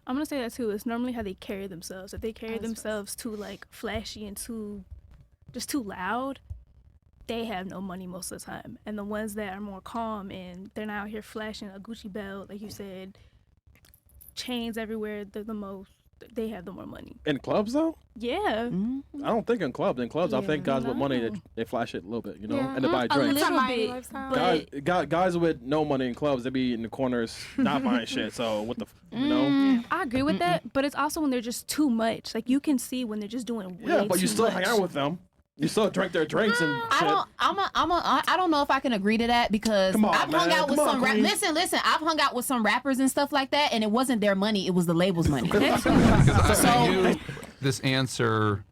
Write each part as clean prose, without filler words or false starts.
I'm gonna say that too. It's normally how they carry themselves. If they carry themselves too like flashy and too loud, they have no money most of the time. And the ones that are more calm and they're not out here flashing a Gucci belt, like you said, chains everywhere, they're the most. They have the more money. In clubs though? Yeah. I don't think in clubs. In clubs, I think guys with money they flash it a little bit, you know, and they buy drinks. A little bit. Guys with no money in clubs, they be in the corners not buying shit. So what the, you know? I agree with that, but it's also when they're just too much. Like you can see when they're just doing way Yeah, but you too still much. hang out with them. You still drink their drinks and shit. I don't know if I can agree to that because I've hung out with some listen, I've hung out with some rappers and stuff like that, and it wasn't their money, it was the label's money. Because I knew this answer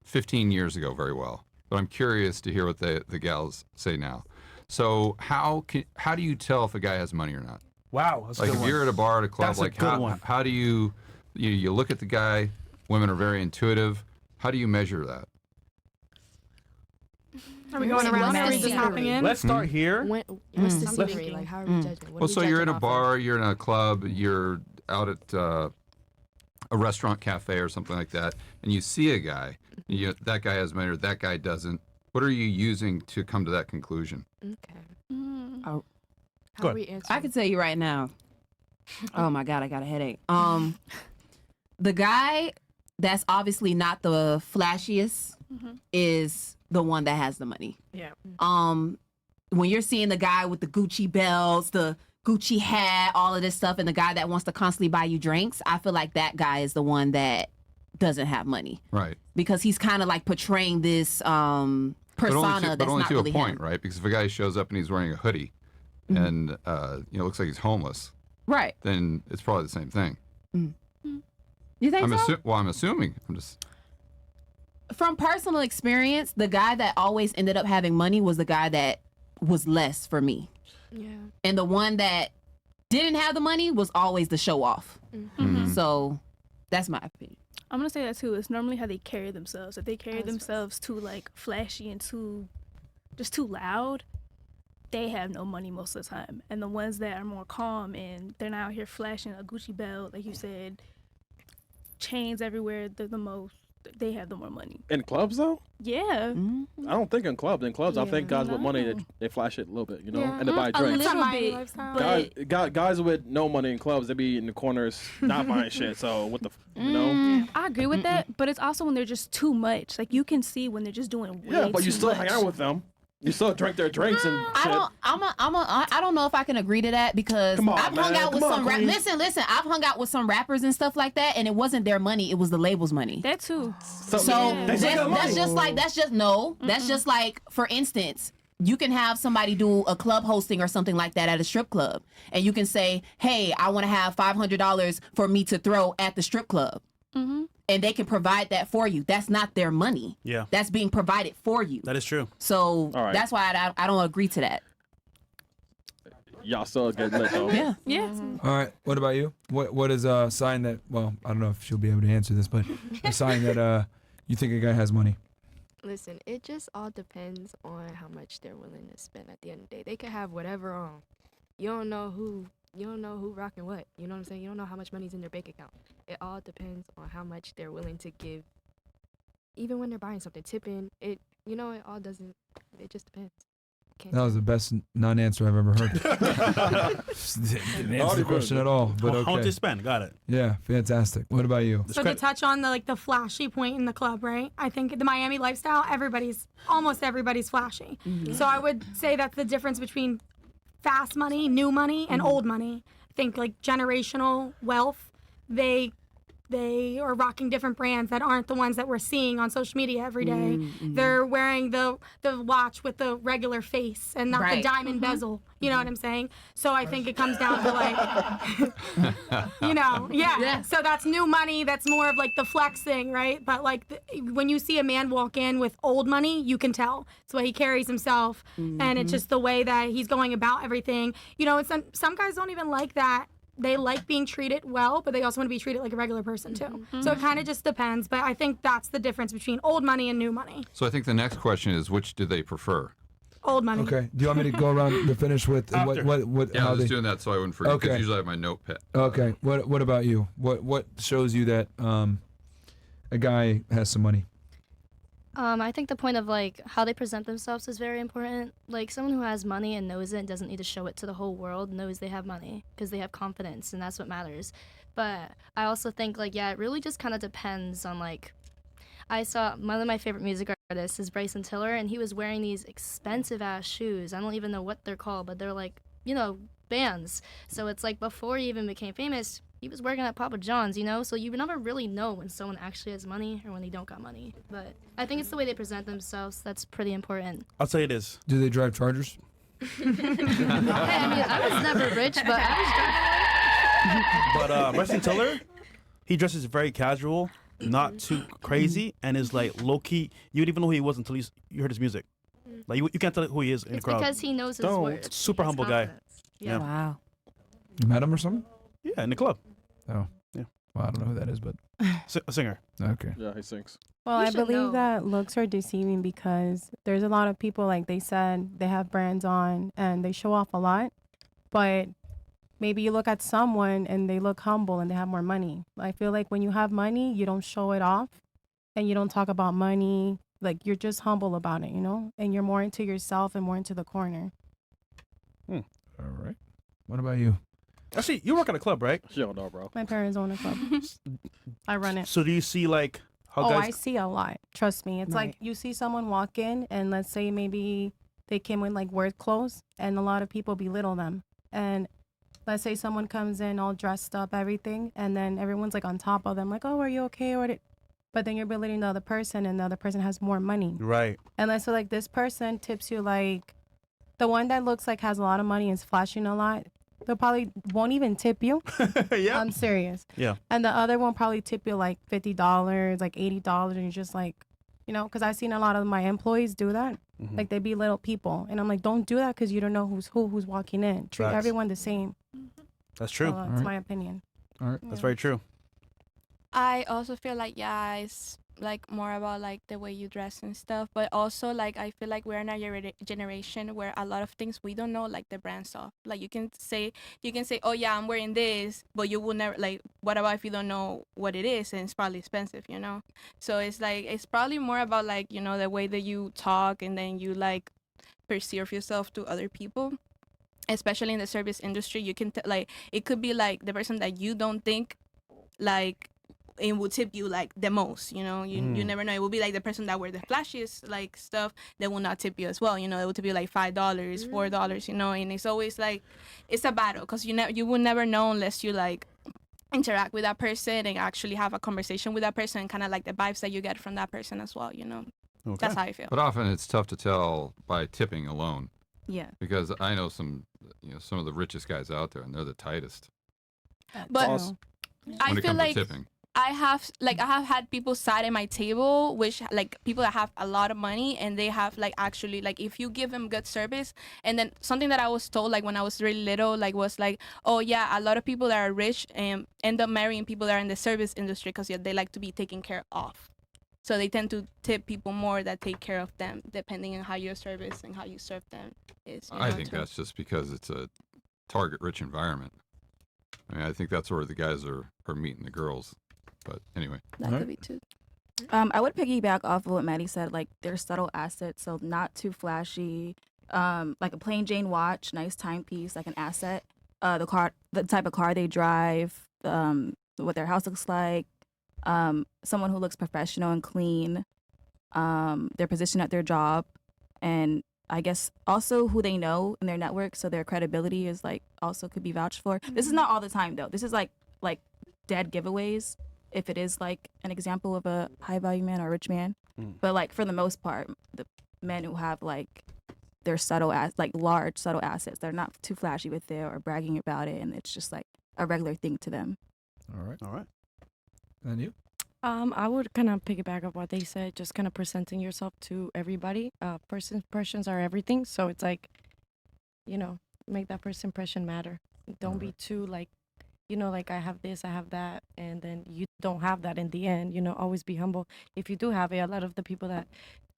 15 years ago very well, but I'm curious to hear what the gals say now. So how do you tell if a guy has money or not? Wow, that's like a good if one. you're at a bar at a club, That's like a good one. how do you look at the guy? Women are very intuitive. How do you measure that? Are we going around? Are we just hopping in? Let's start here. What's the scenery? Like, how are we judging? What Well, so you're in a bar, you're in a club, you're out at a restaurant, cafe, or something like that, and you see a guy. That guy has money, or that guy doesn't. What are you using to come to that conclusion? Okay. Oh. How are we answering? I can tell you right now. Oh my God, I got a headache. The guy that's obviously not the flashiest is the one that has the money. Yeah. When you're seeing the guy with the Gucci belts, the Gucci hat, all of this stuff, and the guy that wants to constantly buy you drinks, I feel like that guy is the one that doesn't have money. Right. Because he's kind of like portraying this persona but that's only not to really a point, him. right? Because if a guy shows up and he's wearing a hoodie and looks like he's homeless, right? Then it's probably the same thing. You think so? I'm assuming. I'm just. From personal experience, the guy that always ended up having money was the guy that was less for me. Yeah. And the one that didn't have the money was always the show off. So that's my opinion. I'm gonna say that too. It's normally how they carry themselves. If they carry themselves too like flashy and too loud, they have no money most of the time. And the ones that are more calm and they're not out here flashing a Gucci belt, like you said, chains everywhere, they're the most. They have the more money. In clubs though? Yeah. I don't think in clubs. In clubs, I think guys with money they flash it a little bit, you know, and they buy A drinks. little bit. Guys with no money in clubs, they be in the corners not buying shit. So what the, you know? I agree with that, but it's also when they're just too much. Like you can see when they're just doing way Yeah, but you too still much. hang out with them. You still drink their drinks and shit. I don't know if I can agree to that because I've hung out with some listen, I've hung out with some rappers and stuff like that, and it wasn't their money, it was the label's money. That too. So that's just like, for instance, you can have somebody do a club hosting or something like that at a strip club, and you can say, hey, I want to have $500 for me to throw at the strip club. And they can provide that for you. That's not their money. Yeah. That's being provided for you. That is true. So that's why I don't agree to that. Y'all still get lit though. Yeah. Yeah. All right. What about you? What is a sign that? Well, I don't know if she'll be able to answer this, but a sign that you think a guy has money. Listen, it just all depends on how much they're willing to spend at the end of the day. They could have whatever on. You don't know who rocking what. You know what I'm saying? You don't know how much money's in their bank account. It all depends on how much they're willing to give. Even when they're buying something, tipping, it just depends. That was the best non-answer I've ever heard. Didn't answer the question at all, but okay. How much they spend? Got it. Yeah, fantastic. What about you? So to touch on the flashy point in the club, right? I think the Miami lifestyle, almost everybody's flashy. So I would say that's the difference between fast money, new money, and old money. I think like generational wealth, they are rocking different brands that aren't the ones that we're seeing on social media every day. They're wearing the watch with the regular face and not the diamond bezel. You know what I'm saying? So I think it comes down to like, So that's new money. That's more of like the flex thing, right? But like when you see a man walk in with old money, you can tell. It's the way he carries himself, and it's just the way that he's going about everything. You know, some guys don't even like that. They like being treated well, but they also want to be treated like a regular person too. So it kind of just depends. But I think that's the difference between old money and new money. So I think the next question is, which do they prefer? Old money. Okay. Do you want me to go around to finish with After. what Yeah, I how was they? just doing that so I wouldn't forget. Because Okay. usually I have my notepad. Okay. What about you? What shows you that a guy has some money? I think the point of like how they present themselves is very important. Like someone who has money and knows it and doesn't need to show it to the whole world knows they have money because they have confidence and that's what matters. But I also think like yeah, it really just kind of depends on like I saw one of my favorite music artists is Bryson Tiller and he was wearing these expensive ass shoes. I don't even know what they're called, but they're like, you know, bands. So it's like before he even became famous, he was working at Papa John's, you know? So you never really know when someone actually has money or when they don't got money. But I think it's the way they present themselves that's pretty important. I'll tell you this. Do they drive Chargers? Hey, I mean, I was never rich, but I was driving one. But Bryson Tiller, he dresses very casual, not too crazy, and is like low key. You would even know who he was until you heard his music. Like you can't tell who he is in the It's crowd. because he knows his Don't. worth. Super He has humble guy. confidence. Yeah. Wow. You met him or something? Yeah, in the club. Oh. Yeah. Well, I don't know who that is, but A singer. okay. Yeah, he sings. Well, You I should believe know. that looks are deceiving because there's a lot of people, like they said, they have brands on and they show off a lot. But maybe you look at someone and they look humble and they have more money. I feel like when you have money, you don't show it off and you don't talk about money. Like you're just humble about it, you know? And you're more into yourself and more into the corner. All right. What about you? Actually, you work at a club, right? She don't know, bro. My parents own a club. I run it. So do you see like how Oh, I guys? see a lot. Trust me. It's Right. like you see someone walk in and let's say maybe they came with like work clothes and a lot of people belittle them. And let's say someone comes in all dressed up, everything, and then everyone's like on top of them, like, oh, are you okay? But then you're belittling the other person and the other person has more money. Right. And let's say like this person tips you like the one that looks like has a lot of money and is flashing a lot. They probably won't even tip you. Yeah. I'm serious. Yeah. And the other one probably tip you like $50, like $80, and you're just like, you know, because I've seen a lot of my employees do that. Mhm. Like they belittle people, and I'm like, don't do that because you don't know who's walking in. Treat Facts. everyone the same. That's true. So that's Alright. my opinion. All right. That's Yeah. very true. I also feel like yeah, it's like more about like the way you dress and stuff, but also like I feel like we're in a generation where a lot of things we don't know, like the brand stuff. Like you can say, oh yeah, I'm wearing this, but you will never like. What about if you don't know what it is and it's probably expensive, you know? So it's like it's probably more about like you know the way that you talk and then you like perceive yourself to other people. Especially in the service industry, you can like it could be like the person that you don't think like it will tip you like the most, you know. You never know. It will be like the person that wear the flashiest like stuff that will not tip you as well, you know. It will tip you like $5, $4, you know. And it's always like it's a battle because you will never know unless you like interact with that person and actually have a conversation with that person and kind of like the vibes that you get from that person as well, you know. Okay. That's how I feel. But often it's tough to tell by tipping alone Yeah. because I know some of the richest guys out there and they're the tightest But Awesome. I when it feel comes like to tipping. I have had people sat at my table, which like people that have a lot of money and they have like actually like if you give them good service, and then something that I was told like when I was really little like was like, oh yeah, a lot of people that are rich end up marrying people that are in the service industry because they like to be taken care of, so they tend to tip people more that take care of them depending on how your service and how you serve them is. You I know, think too. that's just because it's a target-rich environment. I mean, I think that's where the guys are meeting the girls. But anyway, That Alright. could be too. I would piggyback off of what Maddie said. Like, they're subtle assets, so not too flashy. Like a plain Jane watch, nice timepiece, like an asset. The type of car they drive, what their house looks like. Someone who looks professional and clean. Their position at their job, and I guess also who they know in their network, so their credibility is like also could be vouched for. This is not all the time though. This is like dead giveaways. If it is like an example of a high value man or a rich man, but like for the most part, the men who have like their large subtle assets, they're not too flashy with it or bragging about it, and it's just like a regular thing to them. All right. All right. And you? I would kind of piggyback up what they said, just kind of presenting yourself to everybody. First impressions are everything, so it's like, you know, make that first impression matter. Don't be too like, you know, like I have this, I have that, and then you don't have that in the end. You know, always be humble. If you do have it, a lot of the people that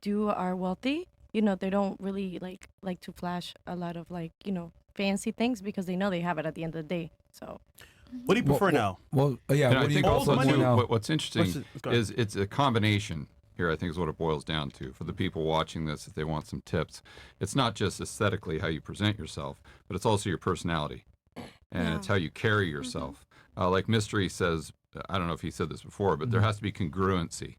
are wealthy, you know, they don't really like to flash a lot of like, you know, fancy things because they know they have it at the end of the day. So What do you prefer now? Well, yeah. And What I do you think go also for money? too, now? what's interesting go ahead. is it's a combination here. I think is what it boils down to for the people watching this. If they want some tips, it's not just aesthetically how you present yourself, but it's also your personality, and it's how you carry yourself. Like Mystery says, I don't know if he said this before, but there has to be congruency,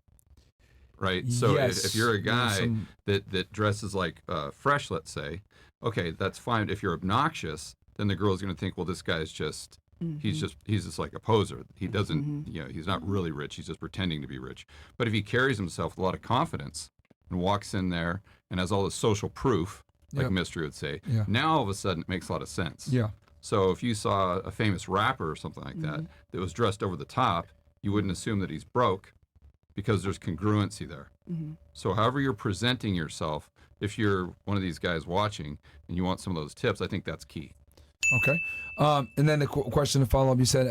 right? So Yes. if you're a guy Some- that dresses like fresh, let's say, okay, that's fine. If you're obnoxious, then the girl's going to think, well, this guy's just he's just like a poser. He doesn't, you know, he's not really rich. He's just pretending to be rich. But if he carries himself with a lot of confidence and walks in there and has all this social proof, like Yep. Mystery would say, Yeah. now all of a sudden it makes a lot of sense. Yeah. So if you saw a famous rapper or something like that that was dressed over the top, you wouldn't assume that he's broke because there's congruency there. So however you're presenting yourself, if you're one of these guys watching and you want some of those tips, I think that's key. Okay. And then the question to follow up, you said,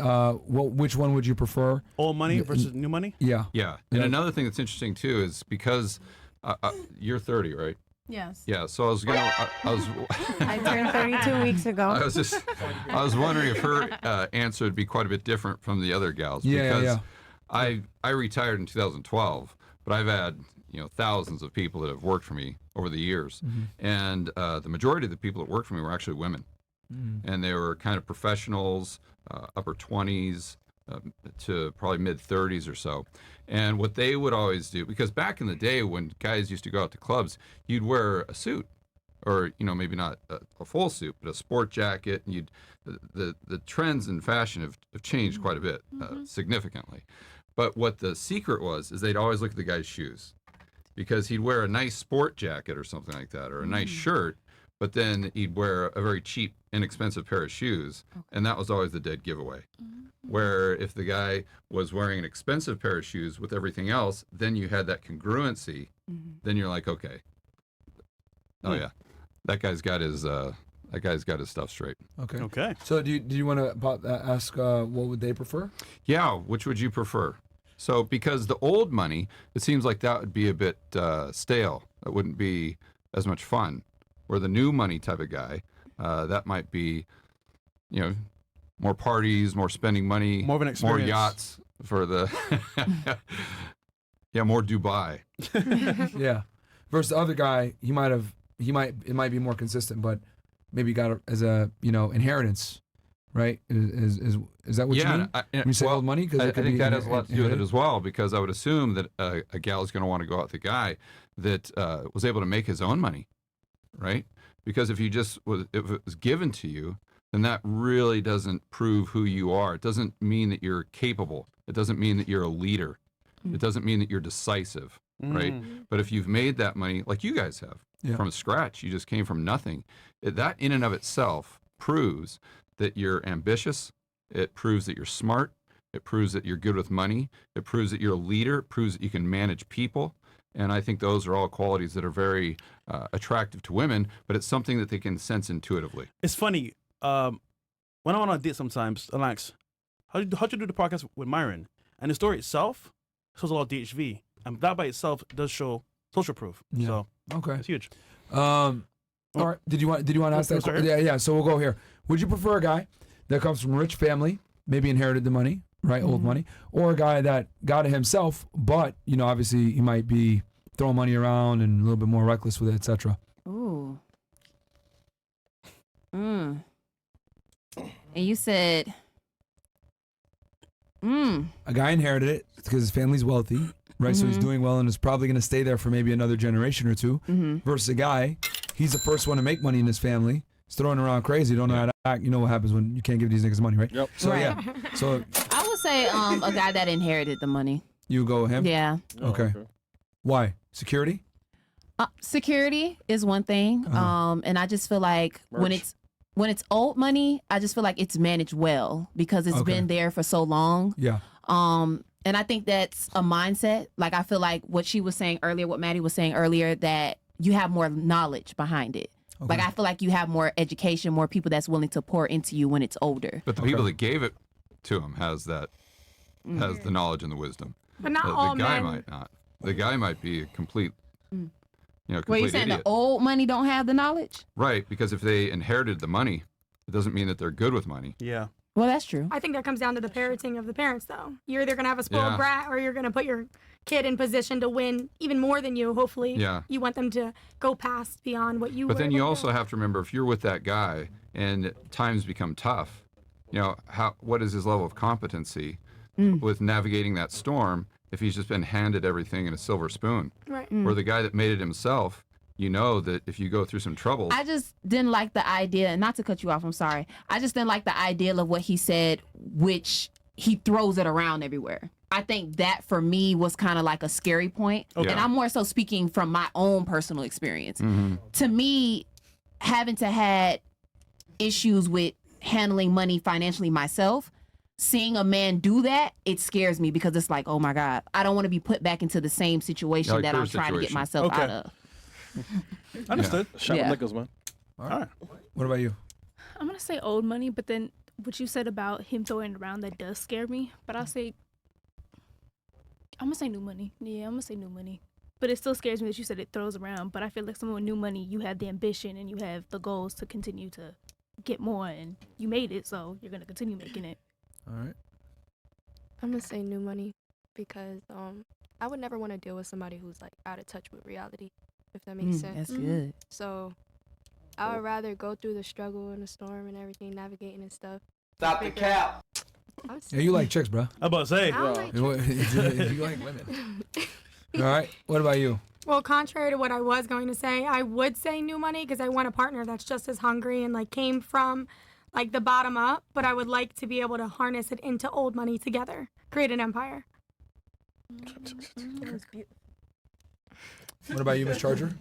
which one would you prefer? Old money versus new money? Yeah. Yeah. And Yeah. another thing that's interesting too is because you're 30, right? Yes. Yeah. So I was gonna, I was, I turned 32 weeks ago. I was wondering if her answer would be quite a bit different from the other gals because I retired in 2012, but I've had thousands of people that have worked for me over the years, and the majority of the people that worked for me were actually women, and they were kind of professionals, upper 20s to probably mid 30s or so. And what they would always do, because back in the day when guys used to go out to clubs, you'd wear a suit, or maybe not a full suit, but a sport jacket, and the trends in fashion have changed quite a bit, significantly. But what the secret was is they'd always look at the guy's shoes, because he'd wear a nice sport jacket or something like that, or a nice shirt, but then he'd wear a very cheap, inexpensive pair of shoes, and that was always the dead giveaway. Where if the guy was wearing an expensive pair of shoes with everything else, then you had that congruency. Then you're like, okay, oh yeah, that guy's got his stuff straight. Okay. Okay. So do you want to ask what would they prefer? Yeah, which would you prefer? So because the old money, it seems like that would be a bit stale. That wouldn't be as much fun. Where the new money type of guy, that might be, more parties, more spending money, More of an more experience. yachts for the, more Dubai. Yeah. Versus the other guy, it might be more consistent, but maybe got as a inheritance, right? Is that what you mean? When you say old money? Because I think that has a lot to do with it as well, because I would assume that a gal is going to want to go out with a guy that was able to make his own money, right? Because if if it was given to you, then that really doesn't prove who you are. It doesn't mean that you're capable. It doesn't mean that you're a leader. It doesn't mean that you're decisive, right? But if you've made that money, like you guys have, from scratch, you just came from nothing, that in and of itself proves that you're ambitious. It proves that you're smart. It proves that you're good with money. It proves that you're a leader. It proves that you can manage people. And I think those are all qualities that are very attractive to women, but it's something that they can sense intuitively. It's funny. When I'm on a date sometimes, Alex, how'd you do the podcast with Myron? And the story itself shows a lot of DHV. And that by itself does show social proof. Yeah. So Okay. it's huge. All right. Did you want to ask that? Let's start Yeah. So we'll go here. Would you prefer a guy that comes from a rich family, maybe inherited the money, right, old money, or a guy that got it himself, but obviously he might be throwing money around and a little bit more reckless with it, etc. Ooh. And you said, A guy inherited it because his family's wealthy, right? So he's doing well and is probably going to stay there for maybe another generation or two. Versus a guy, he's the first one to make money in his family. He's throwing around crazy. Don't know how to act. You know what happens when you can't give these niggas money, right? Yep. So Right. yeah. So I would say a guy that inherited the money. you go with him. Yeah. Okay. Why? Security? Security is one thing. And I just feel like when it's old money, I just feel like it's managed well because it's been there for so long. Yeah. And I think that's a mindset. Like I feel like what she was saying earlier, what Maddie was saying earlier, that you have more knowledge behind it. Okay. Like I feel like you have more education, more people that's willing to pour into you when it's older. But the people that gave it to him has the knowledge and the wisdom. But not The all guy men. might not. The guy might be a complete you know, Well, complete you're saying idiot. the old money don't have the knowledge? Right, because if they inherited the money, it doesn't mean that they're good with money. Yeah. Well, that's true. I think that comes down to the parenting of the parents, though. You're either gonna have a spoiled Yeah. brat, or you're gonna put your kid in position to win even more than you. Hopefully, Yeah. you want them to go past beyond what you. But were then able you to also do. have to remember, if you're with that guy and times become tough, you know, what is his level of competency with navigating that storm if he's just been handed everything in a silver spoon? Right. Or the guy that made it himself, you know that if you go through some trouble, I just didn't like the idea, and not to cut you off, I'm sorry. I just didn't like the idea of what he said, which he throws it around everywhere. I think that for me was kind of like a scary point. Okay. And I'm more so speaking from my own personal experience. To me, having to had issues with handling money financially myself, seeing a man do that, it scares me because it's like, oh my God, I don't want to be put back into the same situation Like that her I'm trying to get situation. myself Okay. out of. Understood. Shot Yeah. with liquors, man. All right. What about you? I'm gonna say old money, but then what you said about him throwing it around, that does scare me. But I'm gonna say new money. Yeah, I'm gonna say new money. But it still scares me that you said it throws around. But I feel like someone with new money, you have the ambition and you have the goals to continue to get more, and you made it, so you're gonna continue making it. All right. I'm gonna say new money because I would never want to deal with somebody who's like out of touch with reality, if that makes sense. That's good. So I would rather go through the struggle and the storm and everything, navigating and stuff. Stop the cap. Yeah, you like chicks, bro. I'm about to say. I don't like You like women. All right. What about you? Well, contrary to what I was going to say, I would say new money because I want a partner that's just as hungry and like came from like the bottom up, but I would like to be able to harness it into old money together, create an empire. What about you, Miss Charger?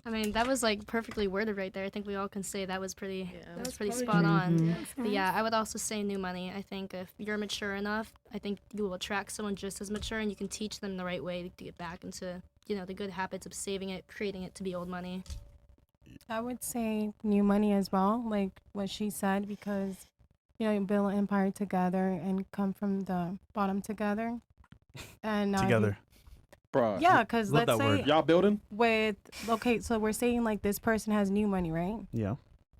I mean, that was like perfectly worded right there. I think we all can say that was pretty, that was pretty probably spot true. on. But yeah, I would also say new money. I think if you're mature enough, I think you will attract someone just as mature, and you can teach them the right way to get back into, you know, the good habits of saving it, creating it to be old money. I would say new money as well, like what she said, because you build an empire together and come from the bottom together. And Together. Bruh. Yeah, because Love let's that say word. Y'all building? okay, so we're saying like this person has new money, right? Yeah.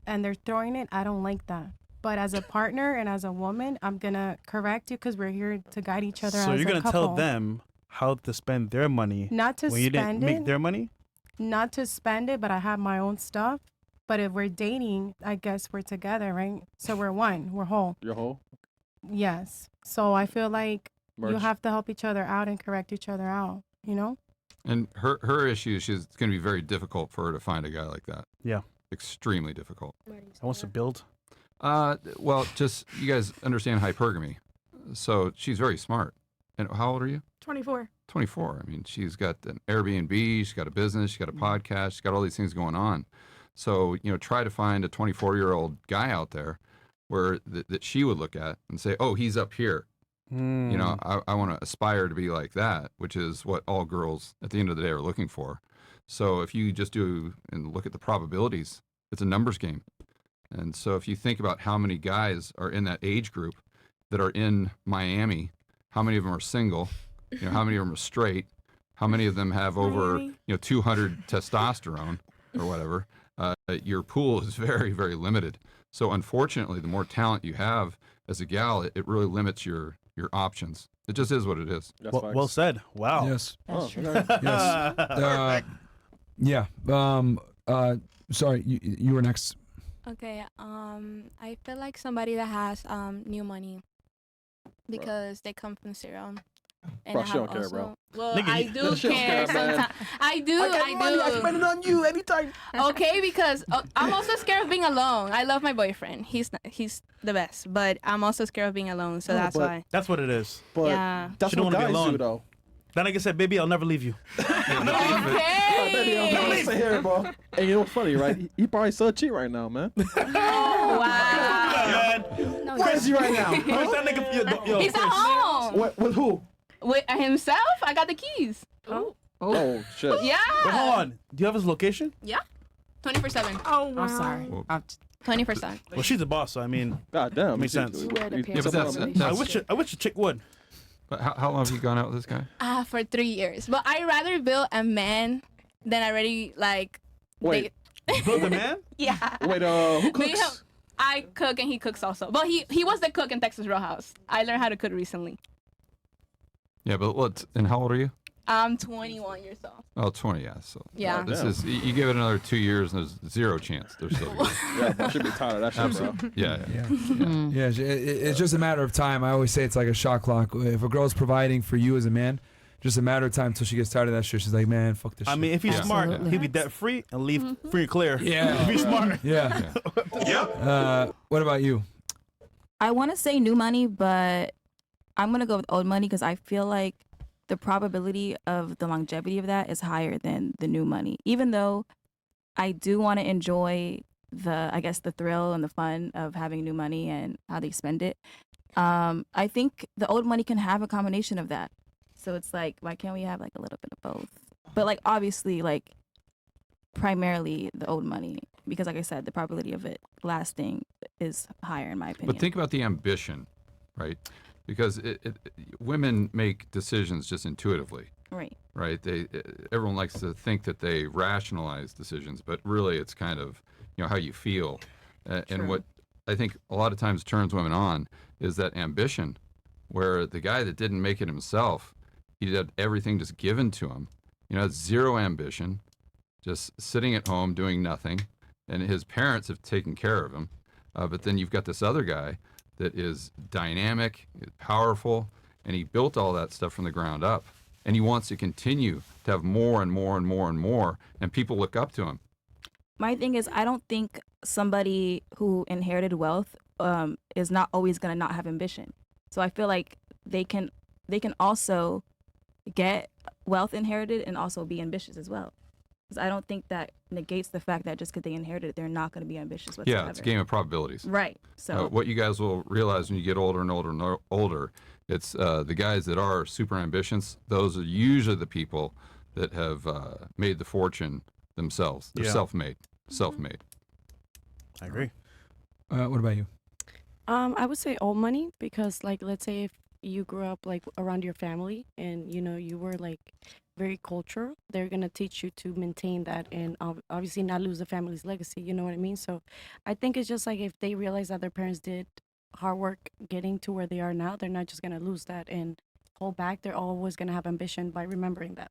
And they're throwing it. I don't like that. But as a partner and as a woman, I'm gonna correct you because we're here to guide each other. So as you're a gonna couple. tell them how to spend their money Not to when you didn't spend make it. their money? Not to spend it, but I have my own stuff. But if we're dating, I guess we're together, right? So we're one, we're whole. Your whole Yes. So I feel like you merch. have to help each other out and correct each other out, you know? and her issue, it's going to be very difficult for her to find a guy like that. Yeah. Extremely difficult. I wants to build. Well, just you guys understand hypergamy. So she's very smart. And how old are you? 24. 24. I mean, she's got an Airbnb, she's got a business, she's got a podcast, she's got all these things going on. So, try to find a 24-year-old guy out there where that she would look at and say, oh, he's up here. I want to aspire to be like that, which is what all girls at the end of the day are looking for. So if you just do and look at the probabilities, it's a numbers game. And so if you think about how many guys are in that age group that are in Miami, how many of them are single, how many of them are straight, how many of them have over, 200 testosterone or whatever, your pool is very, very limited. So unfortunately, the more talent you have as a gal, it really limits your options. It just is what it is. Well said. Wow. Yes. Oh, yes. Sorry, you were next. Okay, I feel like somebody that has new money because they come from zero. And Bro, I she have don't care, bro. Well, Nigga, I you- do she don't care care, man. sometimes. I do. I spend it on you anytime. Okay, because I'm also scared of being alone. I love my boyfriend. He's the best, but I'm also scared of being alone, so that's why. That's what it is. But Yeah. that's She don't what wanna be guys alone. do, though. Then like I said, baby, I'll never leave you. Baby, I'm gonna sit here, bro. And you know what's funny, right? He probably so cheap right now, man. Oh, wow. Where is he right now? Where's that nigga? Yo, He's at Chris. home. With who? With himself? I got the keys. Oh shit. Yeah. Wait, hold on. Do you have his location? Yeah. 24/7. Oh, wow. I'm sorry. 20%. Well, she's a boss, so I mean, God damn. makes sense. Yeah, but I wish a chick would. But how long have you gone out with this guy? For 3 years. But I'd rather build a man then I already like. Wait. Build the man? Yeah. Wait, who Me, cooks? I cook and he cooks also. But he was the cook in Texas Roadhouse. I learned how to cook recently. Yeah, but and how old are you? I'm 21 years old. Oh, 20, yeah. So Yeah. this is you give it another 2 years and there's zero chance they're still good. Yeah, I should be tired of that shit, bro. Absolutely. Yeah. Yeah, it's just a matter of time. I always say it's like a shot clock. If a girl's providing for you as a man, just a matter of time until she gets tired of that shit. She's like, man, fuck this shit. I mean, if he's smart, he'll be debt free and leave free and clear. Yeah. If he's smart. Yeah. What about you? I want to say new money, but I'm going to go with old money because I feel like the probability of the longevity of that is higher than the new money. Even though I do want to enjoy the thrill and the fun of having new money and how they spend it. I think the old money can have a combination of that. So it's like, why can't we have like a little bit of both? But like, obviously, like primarily the old money, because like I said, the probability of it lasting is higher in my opinion. But think about the ambition, right? Because women make decisions just intuitively. Right. Right. Everyone likes to think that they rationalize decisions, but really it's kind of, how you feel. And what I think a lot of times turns women on is that ambition, where the guy that didn't make it himself, he had everything just given to him. Had zero ambition, just sitting at home doing nothing, and his parents have taken care of him. But then you've got this other guy that is dynamic, powerful, and he built all that stuff from the ground up. And he wants to continue to have more and more and more and more, and people look up to him. My thing is, I don't think somebody who inherited wealth is not always going to not have ambition. So I feel like they can also get wealth inherited and also be ambitious as well. Because I don't think that negates the fact that just because they inherited it, they're not going to be ambitious whatsoever. Yeah, it's a game of probabilities. Right. So what you guys will realize when you get older and older and older, it's the guys that are super ambitious. Those are usually the people that have made the fortune themselves. They're self-made. I agree. What about you? I would say old money because, like, let's say if you grew up like around your family and you were like very cultural, they're gonna teach you to maintain that and obviously not lose the family's legacy. You know what I mean? So I think it's just like if they realize that their parents did hard work getting to where they are now, they're not just gonna lose that and hold back. They're always gonna have ambition by remembering that.